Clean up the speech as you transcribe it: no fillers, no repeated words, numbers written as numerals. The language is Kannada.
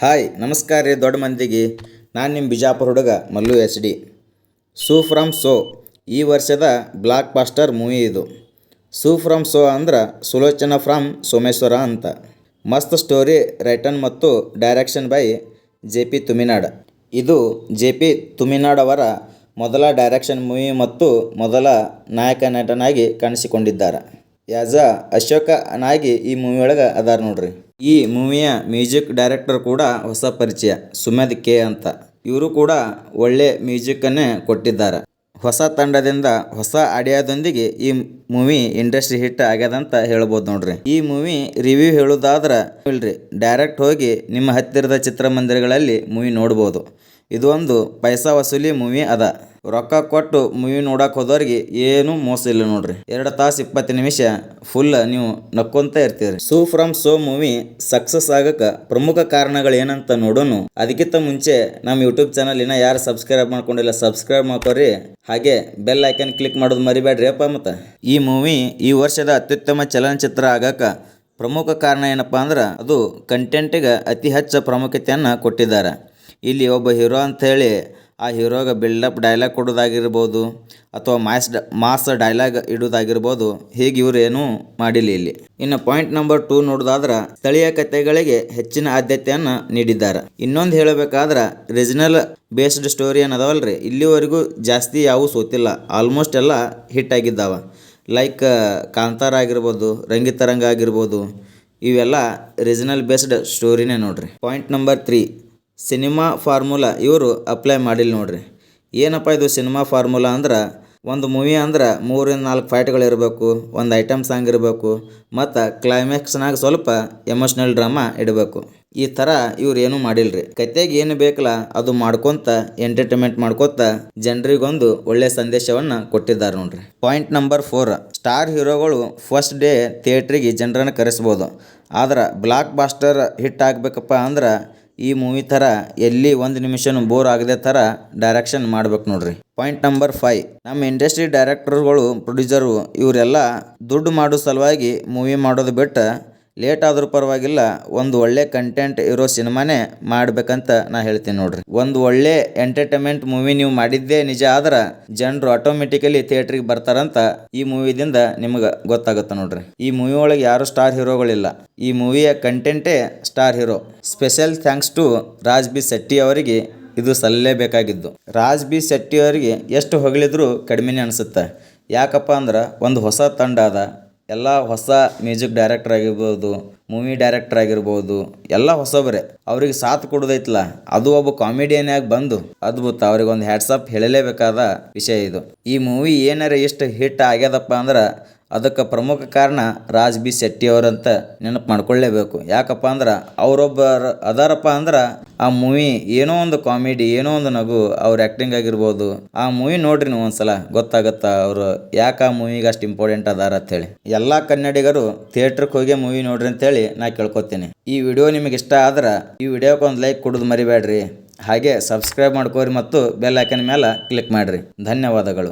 ಹಾಯ್ ನಮಸ್ಕಾರ ರೀ ದೊಡ್ಡ ಮಂದಿಗೆ. ನಾನು ನಿಮ್ಮ ಬಿಜಾಪುರ ಹುಡುಗ ಮಲ್ಲು HD. ಸೂ ಫ್ರಮ್ ಸೋ ಈ ವರ್ಷದ ಬ್ಲಾಕ್ ಬಾಸ್ಟರ್ ಮೂವಿ ಇದು. ಸೂ ಫ್ರಮ್ ಸೋ ಅಂದ್ರೆ ಸುಲೋಚನಾ ಫ್ರಮ್ ಸೋಮೇಶ್ವರ ಅಂತ. ಮಸ್ತ್ ಸ್ಟೋರಿ ರೈಟನ್ ಮತ್ತು ಡೈರೆಕ್ಷನ್ ಬೈ JP ತುಮಿನಾಡ್. ಇದು JP ತುಮಿನಾಡ್ ಅವರ ಮೊದಲ ಡೈರೆಕ್ಷನ್ ಮೂವಿ ಮತ್ತು ಮೊದಲ ನಾಯಕ ನಟನಾಗಿ ಕಾಣಿಸಿಕೊಂಡಿದ್ದಾರೆ. ಆ್ಯಸ್ ಅಶೋಕ ನಾಗಿ ಈ ಮೂವಿ ಒಳಗೆ ಅದಾರ ನೋಡ್ರಿ. ಈ ಮೂವಿಯ ಮ್ಯೂಸಿಕ್ ಡೈರೆಕ್ಟರ್ ಕೂಡ ಹೊಸ ಪರಿಚಯ, ಸುಮೇಧ್ K ಅಂತ. ಇವರು ಕೂಡ ಒಳ್ಳೆ ಮ್ಯೂಸಿಕ್ಕನ್ನೇ ಕೊಟ್ಟಿದ್ದಾರೆ. ಹೊಸ ತಂಡದಿಂದ ಹೊಸ ಐಡಿಯಾದೊಂದಿಗೆ ಈ ಮೂವಿ ಇಂಡಸ್ಟ್ರಿ ಹಿಟ್ ಆಗ್ಯದಂತ ಹೇಳ್ಬೋದು ನೋಡ್ರಿ. ಈ ಮೂವಿ ರಿವ್ಯೂ ಹೇಳೋದಾದ್ರೆ ಇಲ್ರಿ, ಡೈರೆಕ್ಟ್ ಹೋಗಿ ನಿಮ್ಮ ಹತ್ತಿರದ ಚಿತ್ರಮಂದಿರಗಳಲ್ಲಿ ಮೂವಿ ನೋಡ್ಬೋದು. ಇದು ಒಂದು ಪೈಸಾ ವಸೂಲಿ ಮೂವಿ ಅದ. ರೊಕ್ಕ ಕೊಟ್ಟು ಮೂವಿ ನೋಡಕ್ಕೆ ಹೋದವ್ರಿಗೆ ಏನೂ ಮೋಸ ಇಲ್ಲ ನೋಡ್ರಿ. 2 ತಾಸು 20 ನಿಮಿಷ ಫುಲ್ ನೀವು ನಕ್ಕೊಂತ ಇರ್ತೀರಿ. ಸೂ ಫ್ರಮ್ ಸೋ ಮೂವಿ ಸಕ್ಸಸ್ ಆಗಕ್ಕೆ ಪ್ರಮುಖ ಕಾರಣಗಳು ಏನಂತ ನೋಡೋಣ. ಅದಕ್ಕಿಂತ ಮುಂಚೆ ನಮ್ಮ ಯೂಟ್ಯೂಬ್ ಚಾನಲ್ ಇನ್ನ ಯಾರು ಸಬ್ಸ್ಕ್ರೈಬ್ ಮಾಡ್ಕೊಂಡಿಲ್ಲ ಸಬ್ಸ್ಕ್ರೈಬ್ ಮಾಡ್ಕೊರಿ. ಹಾಗೆ ಬೆಲ್ ಐಕನ್ ಕ್ಲಿಕ್ ಮಾಡೋದು ಮರಿಬೇಡ್ರಿ ಅಪ್ಪ. ಮತ್ತು ಈ ಮೂವಿ ಈ ವರ್ಷದ ಅತ್ಯುತ್ತಮ ಚಲನಚಿತ್ರ ಆಗಕ್ಕೆ ಪ್ರಮುಖ ಕಾರಣ ಏನಪ್ಪ ಅಂದ್ರೆ ಅದು ಕಂಟೆಂಟಿಗೆ ಅತಿ ಹೆಚ್ಚು ಪ್ರಾಮುಖ್ಯತೆಯನ್ನು ಕೊಟ್ಟಿದ್ದಾರೆ. ಇಲ್ಲಿ ಒಬ್ಬ ಹೀರೋ ಅಂಥೇಳಿ ಆ ಹೀರೋಗೆ ಬಿಲ್ಡಪ್ ಡೈಲಾಗ್ ಕೊಡೋದಾಗಿರ್ಬೋದು ಅಥವಾ ಮಾಸ್ ಡೈಲಾಗ್ ಇಡೋದಾಗಿರ್ಬೋದು, ಹೀಗೆ ಇವ್ರು ಏನೂ ಮಾಡಿಲ್ಲ ಇಲ್ಲಿ. ಇನ್ನು ಪಾಯಿಂಟ್ ನಂಬರ್ 2 ನೋಡೋದಾದ್ರೆ ಸ್ಥಳೀಯ ಕಥೆಗಳಿಗೆ ಹೆಚ್ಚಿನ ಆದ್ಯತೆಯನ್ನು ನೀಡಿದ್ದಾರೆ. ಇನ್ನೊಂದು ಹೇಳಬೇಕಾದ್ರೆ ರೀಜನಲ್ ಬೇಸ್ಡ್ ಸ್ಟೋರಿ ಏನದವಲ್ರಿ, ಇಲ್ಲಿವರೆಗೂ ಜಾಸ್ತಿ ಯಾವೂ ಸೋತಿಲ್ಲ. ಆಲ್ಮೋಸ್ಟ್ ಎಲ್ಲ ಹಿಟ್ ಆಗಿದ್ದಾವೆ. ಲೈಕ್ ಕಾಂತಾರ ಆಗಿರ್ಬೋದು, ರಂಗಿತರಂಗ ಆಗಿರ್ಬೋದು, ಇವೆಲ್ಲ ರೀಜನಲ್ ಬೇಸ್ಡ್ ಸ್ಟೋರಿನೇ ನೋಡ್ರಿ. ಪಾಯಿಂಟ್ ನಂಬರ್ 3 ಸಿನಿಮಾ ಫಾರ್ಮುಲಾ ಇವರು ಅಪ್ಲೈ ಮಾಡಿಲ್ಲ ನೋಡ್ರಿ. ಏನಪ್ಪ ಇದು ಸಿನಿಮಾ ಫಾರ್ಮುಲಾ ಅಂದ್ರೆ, ಒಂದು ಮೂವಿ ಅಂದ್ರೆ 3-4 ಫೈಟ್ಗಳು ಇರಬೇಕು, ಒಂದು ಐಟಮ್ ಸಾಂಗ್ ಇರಬೇಕು ಮತ್ತು ಕ್ಲೈಮ್ಯಾಕ್ಸ್ನಾಗ ಸ್ವಲ್ಪ ಎಮೋಷ್ನಲ್ ಡ್ರಾಮಾ ಇಡಬೇಕು. ಈ ಥರ ಇವ್ರು ಏನೂ ಮಾಡಿಲ್ರಿ. ಕತೆಗೆ ಏನು ಬೇಕಲ್ಲ ಅದು ಮಾಡ್ಕೊತ ಎಂಟರ್ಟೈನ್ಮೆಂಟ್ ಮಾಡ್ಕೊತ ಜನರಿಗೊಂದು ಒಳ್ಳೆ ಸಂದೇಶವನ್ನು ಕೊಟ್ಟಿದ್ದಾರೆ ನೋಡ್ರಿ. ಪಾಯಿಂಟ್ ನಂಬರ್ 4 ಸ್ಟಾರ್ ಹೀರೋಗಳು ಫಸ್ಟ್ ಡೇ ಥಿಯೇಟ್ರಿಗೆ ಜನರನ್ನು ಕರೆಸ್ಬೋದು. ಆದ್ರೆ ಬ್ಲಾಕ್ ಬಾಸ್ಟರ್ ಹಿಟ್ ಆಗಬೇಕಪ್ಪ ಅಂದ್ರೆ ಈ ಮೂವಿ ಥರ ಎಲ್ಲಿ 1 ನಿಮಿಷನೂ ಬೋರ್ ಆಗದೆ ಥರ ಡೈರೆಕ್ಷನ್ ಮಾಡ್ಬೇಕು ನೋಡ್ರಿ. ಪಾಯಿಂಟ್ ನಂಬರ್ 5 ನಮ್ಮ ಇಂಡಸ್ಟ್ರಿ ಡೈರೆಕ್ಟರ್ಗಳು, ಪ್ರೊಡ್ಯೂಸರು ಇವರೆಲ್ಲ ದುಡ್ಡು ಮಾಡೋ ಸಲುವಾಗಿ ಮೂವಿ ಮಾಡೋದು ಬಿಟ್ಟು ಲೇಟ್ ಆದರೂ ಪರವಾಗಿಲ್ಲ ಒಂದು ಒಳ್ಳೆ ಕಂಟೆಂಟ್ ಇರೋ ಸಿನಿಮಾನೇ ಮಾಡ್ಬೇಕಂತ ನಾ ಹೇಳ್ತೀನಿ ನೋಡ್ರಿ. ಒಂದು ಒಳ್ಳೆ ಎಂಟರ್ಟೈನ್ಮೆಂಟ್ ಮೂವಿ ನೀವು ಮಾಡಿದ್ದೇ ನಿಜ ಆದ್ರೆ ಜನರು ಆಟೋಮೆಟಿಕಲಿ ಥಿಯೇಟ್ರಿಗೆ ಬರ್ತಾರಂತ ಈ ಮೂವಿದಿಂದ ನಿಮ್ಗೆ ಗೊತ್ತಾಗುತ್ತೆ ನೋಡ್ರಿ. ಈ ಮೂವಿ ಒಳಗೆ ಯಾರು ಸ್ಟಾರ್ ಹೀರೋಗಳಿಲ್ಲ. ಈ ಮೂವಿಯ ಕಂಟೆಂಟೇ star hero. Special thanks to Raj B Shetty ಅವರಿಗೆ ಇದು ಸಲ್ಲಲೇಬೇಕಾಗಿದ್ದು. ರಾಜ್ ಬಿ ಶೆಟ್ಟಿ ಅವರಿಗೆ ಎಷ್ಟು ಹೊಗಳಿದ್ರು ಕಡಿಮೆನೇ ಅನಿಸುತ್ತೆ. ಯಾಕಪ್ಪ ಅಂದ್ರೆ ಒಂದು ಹೊಸ ತಂಡ ಅದ, ಎಲ್ಲ ಹೊಸ ಮ್ಯೂಸಿಕ್ ಡೈರೆಕ್ಟರ್ ಆಗಿರ್ಬೋದು, ಮೂವಿ ಡೈರೆಕ್ಟರ್ ಆಗಿರ್ಬೋದು, ಎಲ್ಲ ಹೊಸಬರೇ. ಅವ್ರಿಗೆ ಸಾಥ್ ಕೊಡೋದೈತಲ್ಲ, ಅದು ಒಬ್ಬ ಕಾಮಿಡಿಯನ್ನಾಗಿ ಬಂದು ಅದ್ಭುತ. ಅವ್ರಿಗೆ ಒಂದು ಹ್ಯಾಟ್ಸಪ್ ಹೇಳಲೇಬೇಕಾದ ವಿಷಯ ಇದು. ಈ ಮೂವಿ ಏನಾರ ಎಷ್ಟು ಹಿಟ್ ಆಗ್ಯದಪ್ಪ ಅಂದ್ರೆ ಅದಕ್ಕೆ ಪ್ರಮುಖ ಕಾರಣ ರಾಜ್ ಬಿ ಶೆಟ್ಟಿ ಅವರಂತ ನೆನಪು ಮಾಡ್ಕೊಳ್ಳೇಬೇಕು. ಯಾಕಪ್ಪ ಅಂದ್ರೆ ಅವರೊಬ್ಬರು ಅದಾರಪ್ಪ ಅಂದ್ರೆ ಆ ಮೂವಿ ಏನೋ ಒಂದು ಕಾಮಿಡಿ, ಏನೋ ಒಂದು ನಗು, ಅವ್ರ ಆ್ಯಕ್ಟಿಂಗ್ ಆಗಿರ್ಬೋದು, ಆ ಮೂವಿ ನೋಡ್ರಿ ನೀವು ಒಂದ್ಸಲ ಗೊತ್ತಾಗತ್ತಾ ಅವರು ಯಾಕೆ ಆ ಮೂವಿಗೆ ಅಷ್ಟು ಇಂಪಾರ್ಟೆಂಟ್ ಅದಾರ ಅಂಥೇಳಿ. ಎಲ್ಲ ಕನ್ನಡಿಗರು ಥಿಯೇಟ್ರಿಗೆ ಹೋಗಿ ಮೂವಿ ನೋಡ್ರಿ ಅಂತೇಳಿ ನಾ ಕೇಳ್ಕೊತೀನಿ. ಈ ವಿಡಿಯೋ ನಿಮಗೆ ಇಷ್ಟ ಆದ್ರೆ ಈ ವಿಡಿಯೋಕ್ಕೆ ಒಂದು ಲೈಕ್ ಕೊಡೋದು ಮರಿಬೇಡ್ರಿ. ಹಾಗೆ ಸಬ್ಸ್ಕ್ರೈಬ್ ಮಾಡ್ಕೋರಿ ಮತ್ತು ಬೆಲ್ ಐಕನ್ ಮೇಲೆ ಕ್ಲಿಕ್ ಮಾಡಿರಿ. ಧನ್ಯವಾದಗಳು.